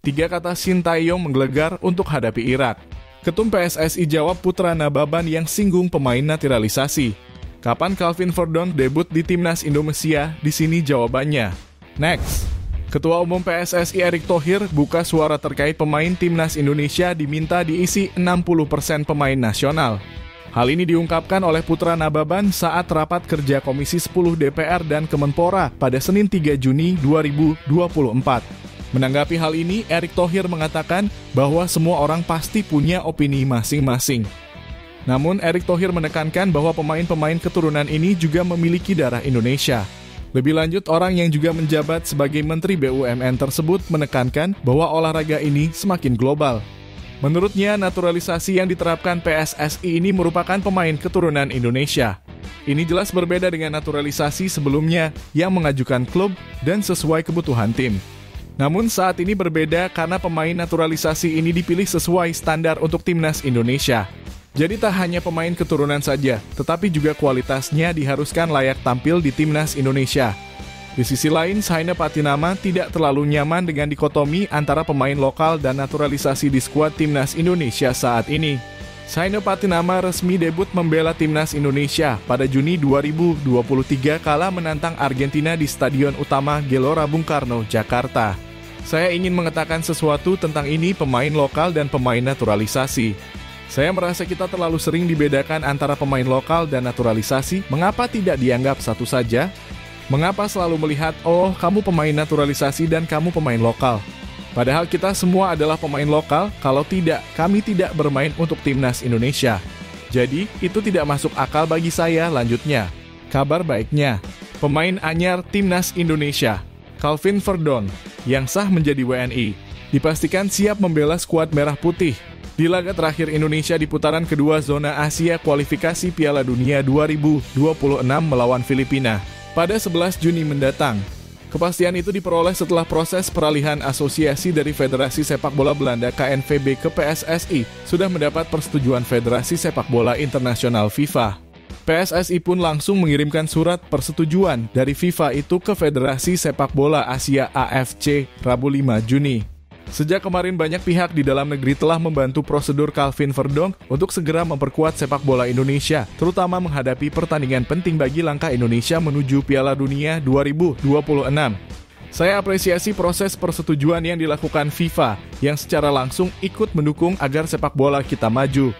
Tiga kata Shin Tae-yong menggelegar untuk hadapi Irak. Ketum PSSI jawab Putra Nababan yang singgung pemain naturalisasi. Kapan Calvin Verdonk debut di Timnas Indonesia? Di sini jawabannya. Next. Ketua Umum PSSI Erick Thohir buka suara terkait pemain Timnas Indonesia diminta diisi 60% pemain nasional. Hal ini diungkapkan oleh Putra Nababan saat rapat kerja Komisi 10 DPR dan Kemenpora pada Senin 3 Juni 2024. Menanggapi hal ini, Erick Thohir mengatakan bahwa semua orang pasti punya opini masing-masing. Namun, Erick Thohir menekankan bahwa pemain-pemain keturunan ini juga memiliki darah Indonesia. Lebih lanjut, orang yang juga menjabat sebagai Menteri BUMN tersebut menekankan bahwa olahraga ini semakin global. Menurutnya, naturalisasi yang diterapkan PSSI ini merupakan pemain keturunan Indonesia. Ini jelas berbeda dengan naturalisasi sebelumnya yang mengajukan klub dan sesuai kebutuhan tim. Namun saat ini berbeda karena pemain naturalisasi ini dipilih sesuai standar untuk Timnas Indonesia. Jadi tak hanya pemain keturunan saja, tetapi juga kualitasnya diharuskan layak tampil di Timnas Indonesia. Di sisi lain, Saina Patinama tidak terlalu nyaman dengan dikotomi antara pemain lokal dan naturalisasi di skuad Timnas Indonesia saat ini. Saina Patinama resmi debut membela Timnas Indonesia pada Juni 2023 kala menantang Argentina di Stadion Utama Gelora Bung Karno, Jakarta. Saya ingin mengatakan sesuatu tentang ini pemain lokal dan pemain naturalisasi. Saya merasa kita terlalu sering dibedakan antara pemain lokal dan naturalisasi. Mengapa tidak dianggap satu saja? Mengapa selalu melihat, oh kamu pemain naturalisasi dan kamu pemain lokal? Padahal kita semua adalah pemain lokal, kalau tidak, kami tidak bermain untuk Timnas Indonesia. Jadi, itu tidak masuk akal bagi saya. Lanjutnya. Kabar baiknya, pemain anyar Timnas Indonesia, Calvin Verdonk, yang sah menjadi WNI, dipastikan siap membela skuad merah putih di laga terakhir Indonesia di putaran kedua zona Asia kualifikasi Piala Dunia 2026 melawan Filipina pada 11 Juni mendatang. Kepastian itu diperoleh setelah proses peralihan asosiasi dari Federasi Sepak Bola Belanda KNVB ke PSSI sudah mendapat persetujuan Federasi Sepak Bola Internasional FIFA. PSSI pun langsung mengirimkan surat persetujuan dari FIFA itu ke Federasi Sepak Bola Asia AFC Rabu 5 Juni. Sejak kemarin banyak pihak di dalam negeri telah membantu prosedur Calvin Verdonk untuk segera memperkuat sepak bola Indonesia, terutama menghadapi pertandingan penting bagi langkah Indonesia menuju Piala Dunia 2026. Saya apresiasi proses persetujuan yang dilakukan FIFA, yang secara langsung ikut mendukung agar sepak bola kita maju.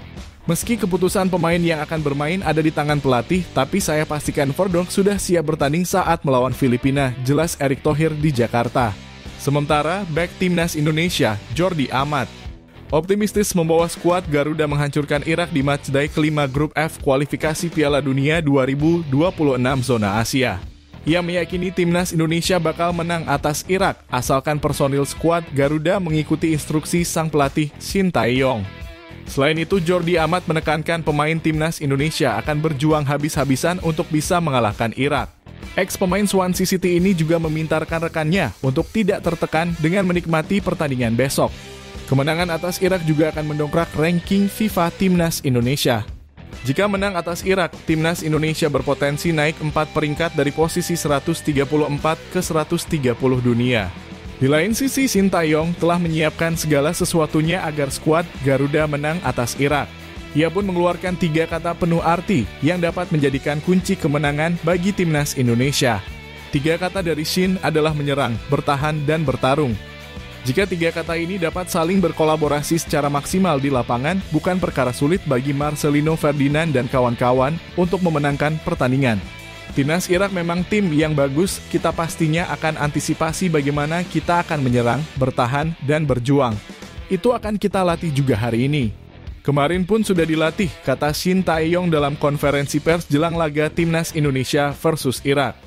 Meski keputusan pemain yang akan bermain ada di tangan pelatih, tapi saya pastikan Verdonk sudah siap bertanding saat melawan Filipina, jelas Erick Thohir di Jakarta. Sementara, bek Timnas Indonesia, Jordi Amat, optimistis membawa skuad Garuda menghancurkan Irak di matchday kelima Grup F kualifikasi Piala Dunia 2026 zona Asia. Ia meyakini Timnas Indonesia bakal menang atas Irak, asalkan personil skuad Garuda mengikuti instruksi sang pelatih Shin Tae-yong. Selain itu, Jordi Amat menekankan pemain Timnas Indonesia akan berjuang habis-habisan untuk bisa mengalahkan Irak. Ex-pemain Swansea City ini juga meminta rekan-rekannya untuk tidak tertekan dengan menikmati pertandingan besok. Kemenangan atas Irak juga akan mendongkrak ranking FIFA Timnas Indonesia. Jika menang atas Irak, Timnas Indonesia berpotensi naik 4 peringkat dari posisi 134 ke 130 dunia. Di lain sisi, Shin Tae-yong telah menyiapkan segala sesuatunya agar skuad Garuda menang atas Irak. Ia pun mengeluarkan 3 kata penuh arti yang dapat menjadikan kunci kemenangan bagi Timnas Indonesia. 3 kata dari Shin adalah menyerang, bertahan, dan bertarung. Jika 3 kata ini dapat saling berkolaborasi secara maksimal di lapangan, bukan perkara sulit bagi Marcelino Ferdinand dan kawan-kawan untuk memenangkan pertandingan. Timnas Irak memang tim yang bagus, kita pastinya akan antisipasi bagaimana kita akan menyerang, bertahan, dan berjuang. Itu akan kita latih juga hari ini. Kemarin pun sudah dilatih, kata Shin Tae-yong dalam konferensi pers jelang laga Timnas Indonesia versus Irak.